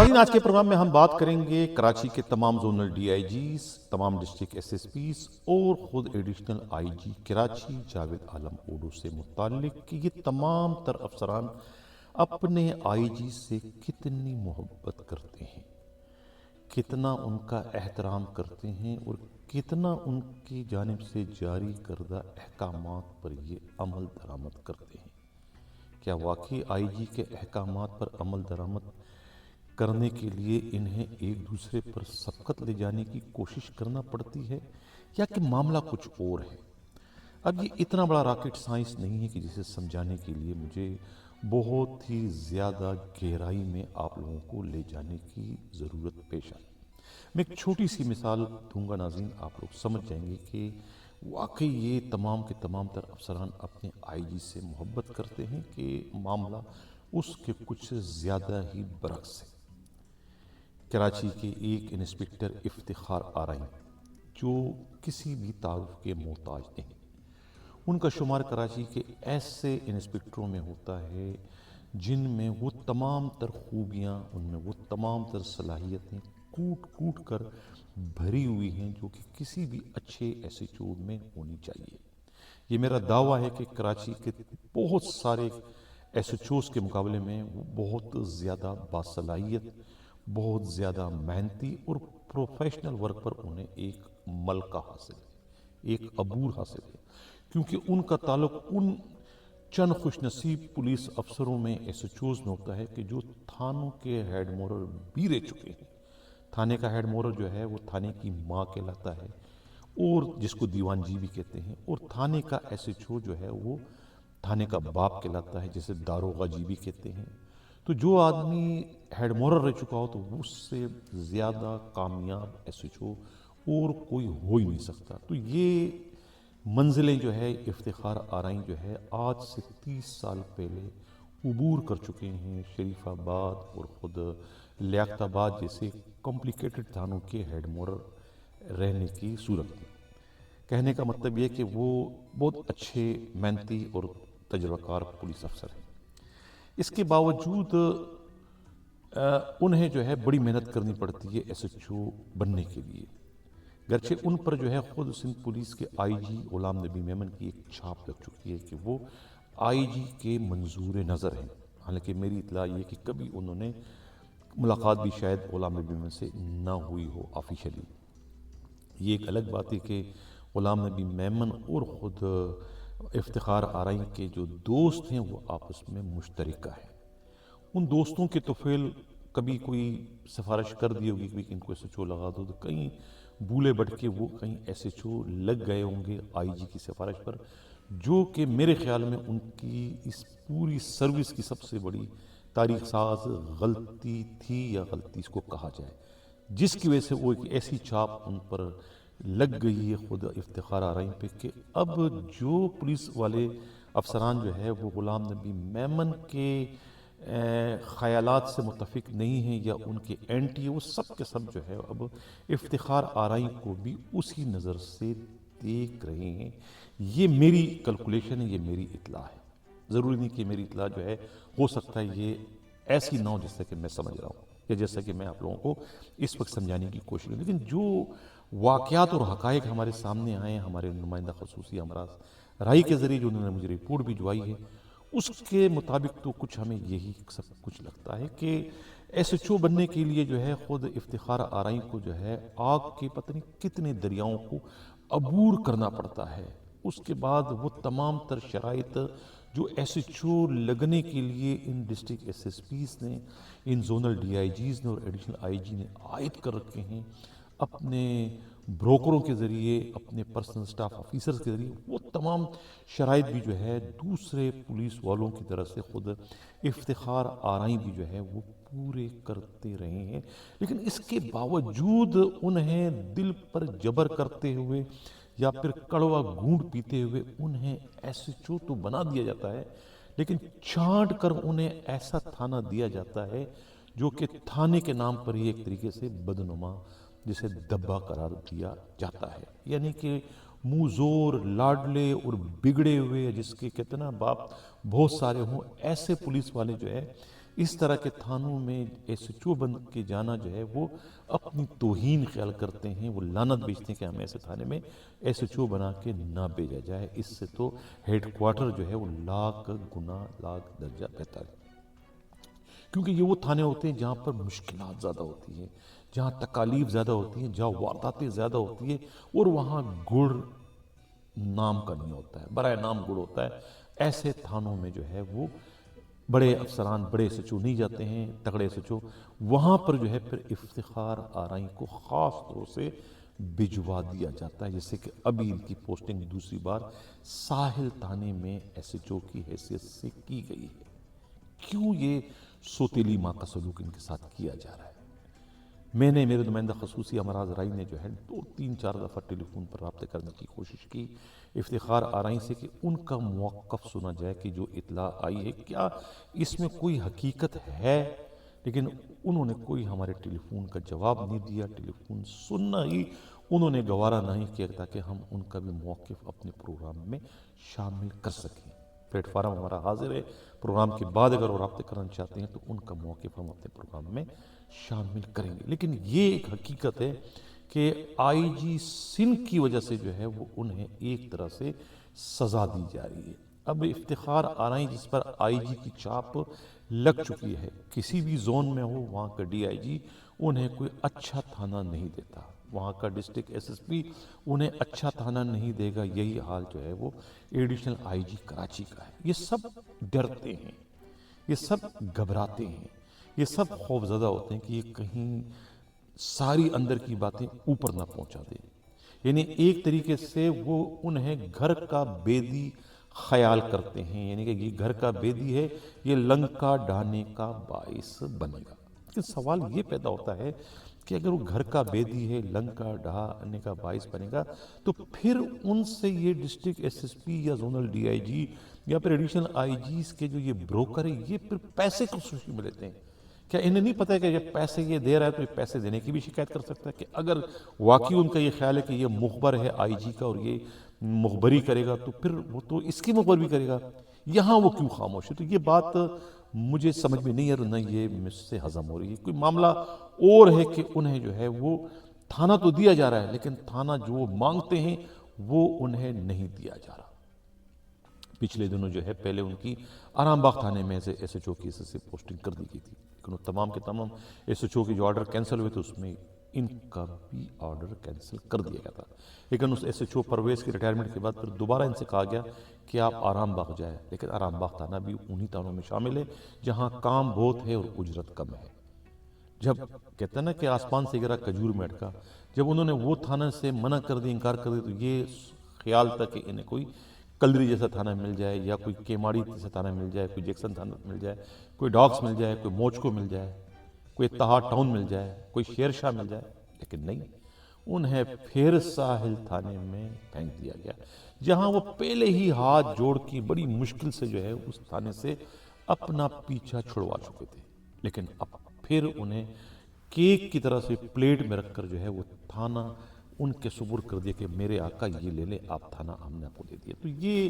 ناظرین، آج کے پروگرام میں ہم بات کریں گے کراچی کے تمام زونل ڈی آئی جیز، تمام ڈسٹرکٹ ایس ایس پیز اور خود additional I G Karachi Javed Alam اوڈو سے متعلق کہ یہ تمام تر افسران اپنے آئی جی سے کتنی محبت کرتے ہیں، کتنا ان کا احترام کرتے ہیں اور کتنا ان کی جانب سے جاری کردہ احکامات پر یہ عمل درآمد کرتے ہیں۔ کیا واقعی آئی جی کے احکامات پر عمل درآمد کرنے کے لیے انہیں ایک دوسرے پر سبقت لے جانے کی کوشش کرنا پڑتی ہے یا کہ معاملہ کچھ اور ہے؟ اب یہ اتنا بڑا راکٹ سائنس نہیں ہے کہ جسے سمجھانے کے لیے مجھے بہت ہی زیادہ گہرائی میں آپ لوگوں کو لے جانے کی ضرورت پیش آئی۔ میں ایک چھوٹی سی مثال دوں گا ناظرین، آپ لوگ سمجھ جائیں گے کہ واقعی یہ تمام کے تمام تر افسران اپنے آئی جی سے محبت کرتے ہیں کہ معاملہ اس کے کچھ زیادہ ہی برعکس ہے۔ کراچی کے ایک انسپکٹر افتخار آرائیں، جو کسی بھی تعارف کے محتاج نہیں، ان کا شمار کراچی کے ایسے انسپکٹروں میں ہوتا ہے جن میں وہ تمام تر خوبیاں، ان میں وہ تمام تر صلاحیتیں کوٹ کوٹ کر بھری ہوئی ہیں جو کہ کسی بھی اچھے ایس ایچ او میں ہونی چاہیے۔ یہ میرا دعویٰ ہے کہ کراچی کے بہت سارے ایس ایچ اوز کے مقابلے میں وہ بہت زیادہ باصلاحیت، بہت زیادہ محنتی اور پروفیشنل ورک پر انہیں ایک ملکہ حاصل ہے، ایک عبور حاصل ہے، کیونکہ ان کا تعلق ان چند خوش نصیب پولیس افسروں میں، ایس ایچ اوز میں ہوتا ہے کہ جو تھانوں کے ہیڈ مورر بھی رہ چکے ہیں۔ تھانے کا ہیڈ مورر جو ہے وہ تھانے کی ماں کہلاتا ہے، اور جس کو دیوان جی بھی کہتے ہیں، اور تھانے کا ایس ایچ او جو ہے وہ تھانے کا باپ کہلاتا ہے، جسے داروغہ جی بھی کہتے ہیں۔ تو جو آدمی ہیڈ مورر رہ چکا ہو تو اس سے زیادہ کامیاب ایس ایچ او اور کوئی ہو ہی نہیں سکتا۔ تو یہ منزلیں جو ہے افتخار آرائیں جو ہے آج سے 30 سال پہلے عبور کر چکے ہیں شریف آباد اور خود لیاقت آباد جیسے کمپلیکیٹڈ تھانوں کے ہیڈ مورر رہنے کی صورت میں۔ کہنے کا مطلب یہ کہ وہ بہت اچھے محنتی اور تجربہ کار پولیس افسر ہیں۔ اس کے باوجود انہیں جو ہے بڑی محنت کرنی پڑتی ہے ایس ایچ او بننے کے لیے، گرچہ ان پر جو ہے خود سندھ پولیس کے آئی جی غلام نبی میمن کی ایک چھاپ لگ چکی ہے کہ وہ آئی جی کے منظور نظر ہیں۔ حالانکہ میری اطلاع یہ کہ کبھی انہوں نے ملاقات بھی شاید غلام نبی میمن سے نہ ہوئی ہو آفیشلی۔ یہ ایک الگ بات ہے کہ غلام نبی میمن اور خود افتخار آرائیں کے جو دوست ہیں وہ آپس میں مشترکہ ہیں۔ ان دوستوں کے توفیل کبھی کوئی سفارش کر دی ہوگی کہ ان کو ایس ایچ او لگا دو، تو کہیں بھولے بھٹکے وہ کہیں ایس ایچ او لگ گئے ہوں گے آئی جی کی سفارش پر، جو کہ میرے خیال میں ان کی اس پوری سروس کی سب سے بڑی تاریخ ساز غلطی تھی، یا غلطی اس کو کہا جائے، جس کی وجہ سے وہ ایک ایسی چھاپ ان پر لگ گئی ہے خود افتخار آرائیں پہ کہ اب جو پولیس والے افسران جو ہے وہ غلام نبی میمن کے خیالات سے متفق نہیں ہیں یا ان کے اینٹی، وہ سب کے سب جو ہے اب افتخار آرائیں کو بھی اسی نظر سے دیکھ رہے ہیں۔ یہ میری کیلکولیشن ہے، یہ میری اطلاع ہے۔ ضروری نہیں کہ میری اطلاع جو ہے ہو سکتا ہے یہ ایسی نہ ہو جیسا کہ میں سمجھ رہا ہوں یا جیسا کہ میں آپ لوگوں کو اس وقت سمجھانے کی کوشش کروں، لیکن جو واقعات اور حقائق ہمارے سامنے آئے ہیں ہمارے نمائندہ خصوصی امراض رائی کے ذریعے، جو انہوں نے مجھے رپورٹ بھی جوائی ہے، اس کے مطابق تو کچھ ہمیں یہی سب کچھ لگتا ہے کہ ایس ایچ او بننے کے لیے جو ہے خود افتخار آرائیں کو جو ہے آگ کے پتہ نہیں کتنے دریاؤں کو عبور کرنا پڑتا ہے۔ اس کے بعد وہ تمام تر شرائط جو ایس ایچ او لگنے کے لیے ان ڈسٹرکٹ ایس ایس پیز نے، ان زونل ڈی آئی جیز نے اور ایڈیشنل آئی جی نے عائد کر رکھے ہیں اپنے بروکروں کے ذریعے، اپنے پرسنل سٹاف آفیسرز کے ذریعے، وہ تمام شرائط بھی جو ہے دوسرے پولیس والوں کی طرح سے خود افتخار آرائیں بھی جو ہے وہ پورے کرتے رہے ہیں۔ لیکن اس کے باوجود انہیں دل پر جبر کرتے ہوئے یا پھر کڑوا گھونٹ پیتے ہوئے انہیں ایس ایچ او تو بنا دیا جاتا ہے، لیکن چھانٹ کر انہیں ایسا تھانہ دیا جاتا ہے جو کہ تھانے کے نام پر ہی ایک طریقے سے بدنما، جسے دبا قرار دیا جاتا ہے۔ یعنی کہ منہ زور، لاڈلے اور بگڑے ہوئے، جس کے کتنا باپ بہت سارے ہوں، ایسے پولیس والے جو ہے اس طرح کے تھانوں میں ایس ایچ او بن کے جانا جو ہے وہ اپنی توہین خیال کرتے ہیں، وہ لعنت بیچتے ہیں کہ ہمیں ایسے تھانے میں ایس ایچ او بنا کے نہ بھیجا جائے، اس سے تو ہیڈ کوارٹر جو ہے وہ لاکھ گنا لاکھ درجہ بہتر ہے، کیونکہ یہ وہ تھانے ہوتے ہیں جہاں پر مشکلات زیادہ ہوتی ہیں، جہاں تکالیف زیادہ ہوتی ہیں، جہاں وارداتیں زیادہ ہوتی ہیں، اور وہاں گڑ نام کا نہیں ہوتا ہے، برائے نام گڑ ہوتا ہے۔ ایسے تھانوں میں جو ہے وہ بڑے افسران، بڑے سچو نہیں جاتے ہیں، تگڑے سچو، وہاں پر جو ہے پھر افتخار آرائی کو خاص طور سے بھجوا دیا جاتا ہے، جیسے کہ ابھی ان کی پوسٹنگ دوسری بار ساحل تھانے میں ایس ایچ او کی حیثیت سے کی گئی ہے۔ کیوں یہ سوتیلی ماں کا سلوک ان کے ساتھ کیا جا رہا ہے؟ میں نے، میرے نمائندہ خصوصی امراض رائی نے جو ہے 2-3-4 دفعہ ٹیلی فون پر رابطے کرنے کی کوشش کی افتخار آرائی سے کہ ان کا موقف سنا جائے کہ جو اطلاع آئی ہے کیا اس میں کوئی حقیقت ہے، لیکن انہوں نے کوئی ہمارے ٹیلی فون کا جواب نہیں دیا، ٹیلی فون سننا ہی انہوں نے گوارا نہیں کیا تاکہ ہم ان کا بھی موقف اپنے پروگرام میں شامل کر سکیں۔ پلیٹ فارم ہمارا حاضر ہے، پروگرام کے بعد اگر وہ رابطے کرنا چاہتے ہیں تو ان کا موقف ہم اپنے پروگرام میں شامل کریں گے، لیکن یہ ایک حقیقت ہے کہ آئی جی سندھ کی وجہ سے جو ہے وہ انہیں ایک طرح سے سزا دی جا رہی ہے۔ اب افتخار آرائی جس پر آئی جی کی چاپ لگ چکی ہے، کسی بھی زون میں ہو وہاں کا ڈی آئی جی انہیں کوئی اچھا تھانہ نہیں دیتا، وہاں کا ڈسٹرکٹ ایس ایس پی انہیں اچھا تھانہ نہیں دے گا، یہی حال جو ہے وہ ایڈیشنل آئی جی کراچی کا ہے۔ یہ سب ڈرتے ہیں، یہ سب گھبراتے ہیں، یہ سب خوف زدہ ہوتے ہیں کہ یہ کہیں ساری اندر کی باتیں اوپر نہ پہنچا دے، یعنی ایک طریقے سے وہ انہیں گھر کا بیدی خیال کرتے ہیں، یعنی کہ یہ گھر کا بیدی ہے، یہ لنکا ڈھانے کا باعث بنے گا۔ لیکن سوال یہ پیدا ہوتا ہے کہ اگر وہ گھر کا بیدی ہے، لنکا ڈھانے کا باعث بنے گا، تو پھر ان سے یہ ڈسٹرکٹ ایس ایس پی یا زونل ڈی آئی جی یا پھر ایڈیشنل آئی جیز کے جو یہ بروکر ہے، یہ پھر پیسے کو سوچی میں لیتے ہیں؟ کیا انہیں نہیں پتہ ہے کہ جب پیسے یہ دے رہا ہے تو یہ پیسے دینے کی بھی شکایت کر سکتا ہے؟ کہ اگر واقعی ان کا یہ خیال ہے کہ یہ مخبر ہے آئی جی کا اور یہ مخبری کرے گا تو پھر وہ تو اس کی مخبر بھی کرے گا، یہاں وہ کیوں خاموش ہے؟ تو یہ بات مجھے سمجھ میں نہیں ہے، نہ یہ مجھ سے ہضم ہو رہی ہے۔ کوئی معاملہ اور ہے کہ انہیں جو ہے وہ تھانہ تو دیا جا رہا ہے، لیکن تھانہ جو وہ مانگتے ہیں وہ انہیں نہیں دیا جا رہا۔ پچھلے دنوں جو ہے پہلے ان کی آرام باغ تھانے میں سے ایس ایچ او کی سے پوسٹنگ کر دی گئی تھی، لیکن وہ تمام کے تمام ایس ایچ او کی جو آرڈر کینسل ہوئے تھے اس میں ان کا بھی آرڈر کینسل کر دیا گیا تھا، لیکن اس ایس ایچ او پرویز کی ریٹائرمنٹ کے بعد پھر دوبارہ ان سے کہا گیا کہ آپ آرام باغ جائیں، لیکن آرام باغ تھانہ بھی انہی تھانوں میں شامل ہے جہاں کام بہت ہے اور اجرت کم ہے۔ جب کہتے ہیں نا کہ آسمان سے گرا کھجور میں اٹکا، جب انہوں نے وہ تھانہ سے منع کر دی، انکار کر دی، تو یہ خیال تھا کہ انہیں کوئی کلدری جیسا تھانہ مل جائے یا کوئی کیماڑی جیسا تھانہ مل جائے، کوئی جیکسن تھانہ مل جائے، کوئی ڈاکس مل جائے، کوئی موچکو مل جائے، کوئی اتحاد ٹاؤن مل جائے، کوئی شیر شاہ مل جائے، لیکن نہیں، انہیں پھر ساحل تھانے میں پھینک دیا گیا، جہاں وہ پہلے ہی ہاتھ جوڑ کی بڑی مشکل سے جو ہے اس تھانے سے اپنا پیچھا چھڑوا چکے تھے، لیکن اب پھر انہیں کیک کی طرح سے پلیٹ میں رکھ کر جو ہے وہ تھانہ ان کے سپرد کر دیا کہ میرے آقا یہ لے لیں، آپ تھانہ ہم نے آپ کو دے دیا۔ تو یہ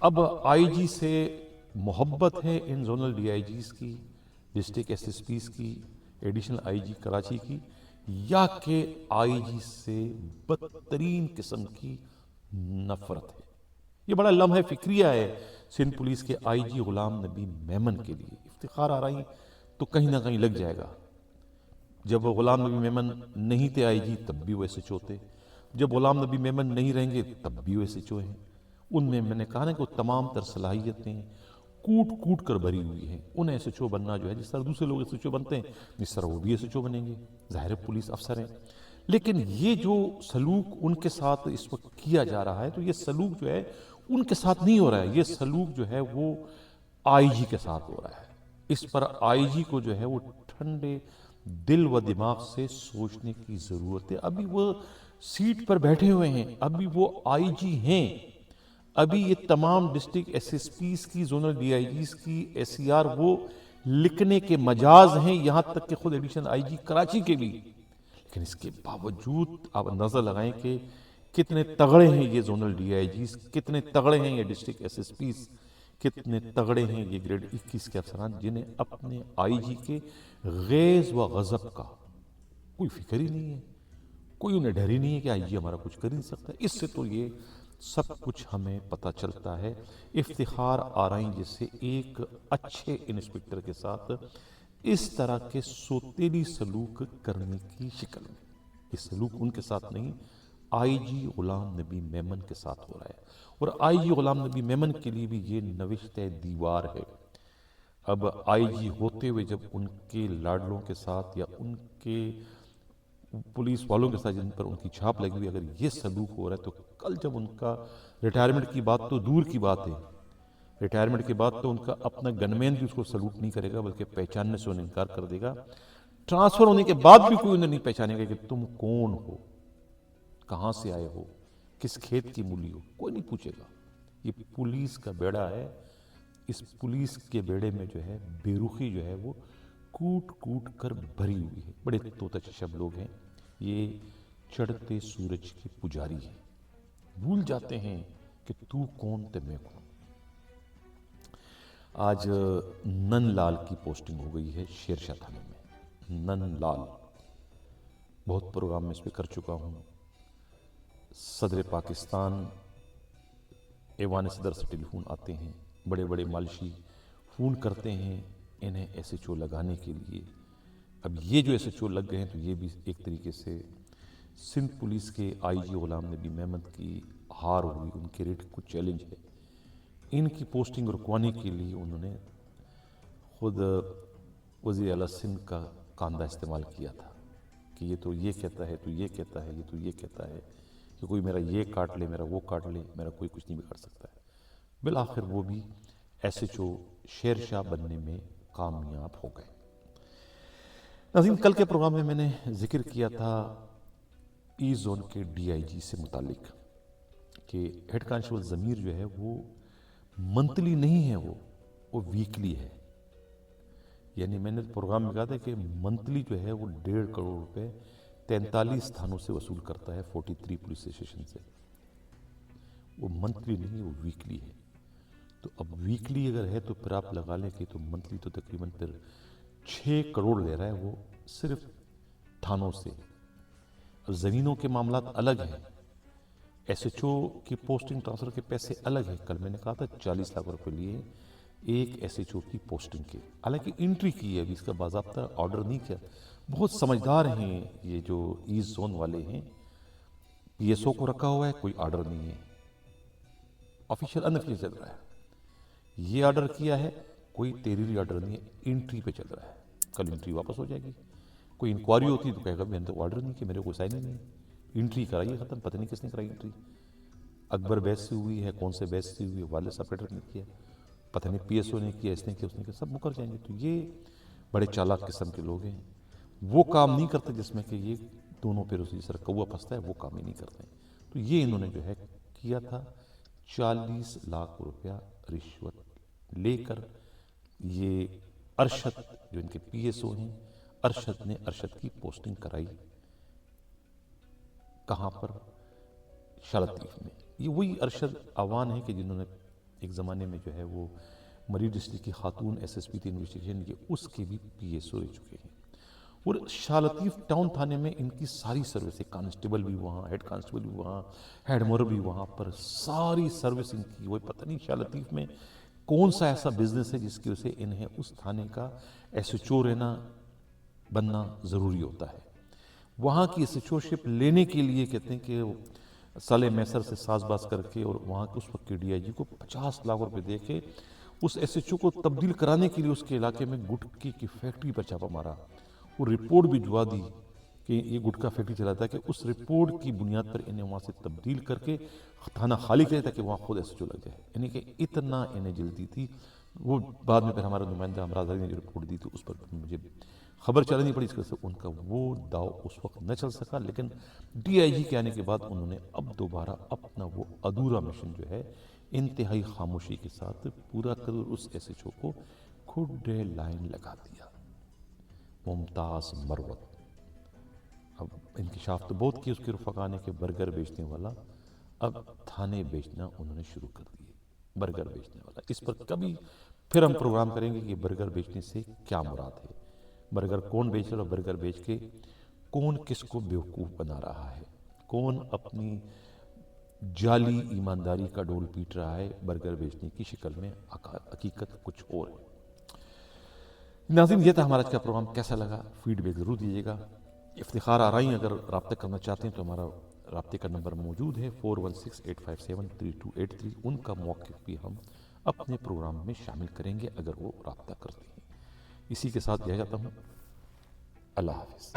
اب آئی جی سے محبت ہے ان زونل ڈی آئی جیز کی، ڈسٹرکٹ ایس ایس پیز کی، ایڈیشنل آئی جی کراچی کی، یا کہ آئی جی سے بدترین قسم کی نفرت ہے؟ یہ بڑا لمحہ فکریہ ہے سندھ پولیس کے آئی جی غلام نبی میمن کے لیے۔ افتخار آرائی تو کہیں نہ کہیں لگ جائے گا، جب وہ غلام نبی میمن نہیں تھے آئی جی تب بھی وہ ایس ایچ او تھے، جب غلام نبی میمن نہیں رہیں گے تب بھی وہ ایس ایچ او ہیں۔ ان میں نے کہا نا کہ وہ تمام تر صلاحیتیں کوٹ کوٹ کر بھری ہوئی ہیں، انہیں ایس ایچ او بننا جو ہے جس طرح دوسرے لوگ ایس ایچ او بنتے ہیں جس طرح وہ بھی ایس ایچ او بنیں گے، ظاہر پولیس افسر ہیں۔ لیکن یہ جو سلوک ان کے ساتھ اس وقت کیا جا رہا ہے، تو یہ سلوک جو ہے ان کے ساتھ نہیں ہو رہا ہے، یہ سلوک جو ہے وہ آئی جی کے ساتھ ہو رہا ہے۔ اس پر آئی جی کو جو ہے وہ ٹھنڈے دل و دماغ سے سوچنے کی ضرورت ہے۔ ابھی وہ سیٹ پر بیٹھے ہوئے ہیں، ابھی وہ آئی جی ہیں، ابھی یہ تمام ڈسٹرکٹ ایس ایس پیز کی، زونل ڈی آئی جیز کی ایس سی آر وہ لکھنے کے مجاز ہیں، یہاں تک کہ خود ایڈیشنل آئی جی کراچی کے بھی، لیکن اس کے باوجود آپ اندازہ لگائیں کہ کتنے تگڑے ہیں یہ زونل ڈی آئی جیز، کتنے تگڑے ہیں یہ ڈسٹرکٹ ایس ایس پیز کتنے تگڑے ہیں یہ گریڈ 21 کے افسران جنہیں اپنے آئی جی کے غیظ و غضب کا کوئی فکر ہی نہیں ہے، کوئی انہیں ڈر ہی نہیں ہے کہ آئی جی ہمارا کچھ کر ہی نہیں سکتا۔ اس سے تو یہ سب کچھ ہمیں پتہ چلتا ہے افتخار آرائیں جیسے ایک اچھے انسپکٹر کے ساتھ اس طرح کے سوتیلی سلوک کرنے کی شکل میں، یہ سلوک ان کے ساتھ نہیں، آئی جی غلام نبی میمن کے ساتھ ہو رہا ہے، اور آئی جی غلام نبی میمن کے لیے بھی یہ نوشتہ دیوار ہے۔ اب آئی جی ہوتے ہوئے جب ان کے لاڈلوں کے ساتھ یا ان کے پولیس والوں کے ساتھ جن پر ان کی چھاپ لگی ہوئی اگر یہ سلوک ہو رہا ہے تو کل جب ان کا ریٹائرمنٹ کی بات تو دور کی بات ہے، ریٹائرمنٹ کے بعد تو ان کا اپنا گن مین بھی اس کو سلوٹ نہیں کرے گا بلکہ پہچاننے سے انہیں انکار کر دے گا۔ ٹرانسفر ہونے کے بعد بھی کوئی انہیں نہیں پہچانے گا کہ تم کون ہو، کہاں سے آئے ہو، کس کھیت کی مولی ہو، کوئی نہیں پوچھے گا۔ یہ پولیس کا بیڑا ہے، اس پولیس کے بیڑے میں جو ہے بے رخی جو ہے وہ کوٹ کوٹ کر بھری ہوئی ہے۔ بڑے طوطا چشم لوگ ہیں، یہ چڑھتے سورج کے پجاری ہیں، بھول جاتے ہیں کہ تو کون تے میں کون۔ آج نن لال کی پوسٹنگ ہو گئی ہے شیرشاہ تھانے میں۔ نن لال بہت پروگرام میں اس پہ کر چکا ہوں۔ صدر پاکستان ایوان صدر سے ٹیلی فون آتے ہیں، بڑے بڑے مالشی فون کرتے ہیں انہیں ایس ایچ او لگانے کے لیے۔ اب یہ جو ایس ایچ او لگ گئے ہیں تو یہ بھی ایک طریقے سے سندھ پولیس کے آئی جی غلام نبی محمد کی ہار ہوئی، ان کے ریٹ کو چیلنج ہے۔ ان کی پوسٹنگ رکوانے کے لیے انہوں نے خود وزیر اعلیٰ سندھ کا کاندھا استعمال کیا تھا کہ یہ تو یہ کہتا ہے، تو یہ کہتا ہے، یہ تو یہ کہتا ہے کہ کوئی میرا یہ کاٹ لے، میرا وہ کاٹ لے، میرا کوئی کچھ نہیں بگاڑ سکتا ہے۔ بالآخر وہ بھی S H O Sher Shah بننے میں کامیاب ہو گئے۔ ناظرین، کل کے پروگرام میں نے ذکر کیا تھا ای زون کے ڈی آئی جی سے متعلق کہ ہیڈ کانسٹیبل ضمیر جو ہے وہ منتھلی نہیں ہے، وہ ویکلی ہے۔ یعنی میں نے پروگرام میں کہا تھا کہ منتھلی جو ہے وہ 1.5 کروڑ روپے 43 تھانوں سے وصول کرتا ہے، 43 پولیس اسٹیشن سے۔ وہ منتھلی نہیں، وہ ویکلی ہے۔ تو اب ویکلی اگر ہے تو پھر آپ لگا لیں کہ تو منتھلی تو تقریباً پھر 6 کروڑ لے رہا ہے وہ صرف تھانوں سے۔ اب زمینوں کے معاملات الگ ہیں، ایس ایچ او کی پوسٹنگ ٹرانسفر کے پیسے الگ ہیں۔ کل میں نے کہا تھا 40 لاکھ روپے لیے ایک ایس ایچ او کی پوسٹنگ کے، حالانکہ انٹری کی ہے، ابھی اس کا باضابطہ آرڈر نہیں کیا۔ بہت سمجھدار ہیں یہ جو ایسٹ زون والے ہیں، پی ایس او کو رکھا ہوا ہے، کوئی آرڈر نہیں ہے، آفیشیل انفیشیل چل رہا ہے۔ یہ آرڈر کیا ہے، کوئی تحریری آرڈر نہیں ہے، انٹری پہ چل رہا ہے۔ کل انٹری واپس ہو جائے گی، کوئی انکوائری ہوتی تو کہے گا میں نے تو آرڈر نہیں کیا، میرے کوئی سائن ہی نہیں ہے، انٹری کرائیے ختم۔ پتہ نہیں کس نے کرائی انٹری، اکبر بیس سے ہوئی ہے، کون سے بیس سے ہوئی ہے، والد سپریٹر نے کیا، پتہ نہیں پی ایس او نے کیا، اس نے کیا، اس نے کیا، سب مکر جائیں گے۔ تو یہ بڑے چالاک قسم کے لوگ ہیں، وہ کام نہیں کرتے جس میں کہ یہ دونوں پہ اسی طرح کوا پھنستا ہے، وہ کام ہی نہیں کرتے ہیں۔ تو یہ انہوں نے جو ہے کیا تھا، 40 لاکھ روپیہ رشوت لے کر یہ ارشد جو ان کے پی ایس او ہیں، ارشد نے ارشد کی پوسٹنگ کرائی۔ کہاں پر؟ شالطیف میں۔ یہ وہی ارشد عوان ہے کہ جنہوں نے ایک زمانے میں جو ہے وہ مری ڈسٹرکٹ کی خاتون ایس ایس پی تھی انویسٹیگیشن، یہ اس کے بھی پی ایس او رہ چکے ہیں۔ اور شالطیف ٹاؤن تھانے میں ان کی ساری سروس ہے، کانسٹیبل بھی وہاں، ہیڈ کانسٹیبل بھی وہاں، ہیڈ مور بھی وہاں پر، ساری سروس ان کی۔ وہ پتہ نہیں شالطیف میں کون سا ایسا بزنس ہے جس کی وجہ سے انہیں اس تھانے کا ایس ایچ او رہنا بننا ضروری ہوتا ہے۔ وہاں کی ایس ایچ او شپ لینے کے لیے کہتے ہیں کہ صالح میسر سے ساز باز کر کے اور وہاں کے اس وقت کے ڈی آئی جی کو 50 لاکھ روپے دے کے اس ایس ایچ او کو تبدیل کرانے کے لیے اس کے علاقے میں گٹکے کی فیکٹری پر چھاپا مارا، وہ رپورٹ بھجوا دی کہ یہ گٹکا فیکٹری چلاتا ہے، کہ اس رپورٹ کی بنیاد پر انہیں وہاں سے تبدیل کر کے تھانہ خالی کرے تاکہ وہاں خود ایس ایچ او لگ جائے۔ یعنی کہ اتنا انہیں جلدی تھی۔ وہ بعد میں پھر ہمارا نمائندہ امراض علی نے جو رپورٹ دی تو اس پر مجھے خبر چلانی پڑی، اس وجہ سے ان کا وہ داؤ اس وقت نہ چل سکا، لیکن ڈی آئی جی کے آنے کے بعد انہوں نے اب دوبارہ اپنا وہ ادھورا مشن جو ہے انتہائی خاموشی کے ساتھ پورا کر اس ایس ایچ او کو خود لائن لگا دیا۔ ممتاز مروت اب انکشاف تو بہت کی اس کے رفقا نے کہ برگر بیچنے والا اب تھانے بیچنا انہوں نے شروع کر دیے۔ برگر بیچنے والا. اس پر کبھی پھر ہم پروگرام کریں گے کہ برگر بیچنے سے کیا مراد ہے, برگر کون بیچ رہا ہے, اور برگر بیچ کے کون کس کو بیوقوف بنا رہا ہے, کون اپنی جعلی ایمانداری کا ڈول پیٹ رہا ہے برگر بیچنے کی شکل میں, حقیقت کچھ اور ہے. ناظرین, یہ تھا ہمارا آج کا پروگرام. کیسا لگا فیڈ بیک ضرور دیجیے گا. افتخار آرائی اگر رابطہ کرنا چاہتے ہیں تو ہمارا رابطے کا نمبر موجود ہے 4168573283. ان کا موقف بھی ہم اپنے پروگرام میں شامل کریں گے اگر وہ رابطہ کرتے ہیں. اسی کے ساتھ کہہ جاتا ہوں اللہ حافظ.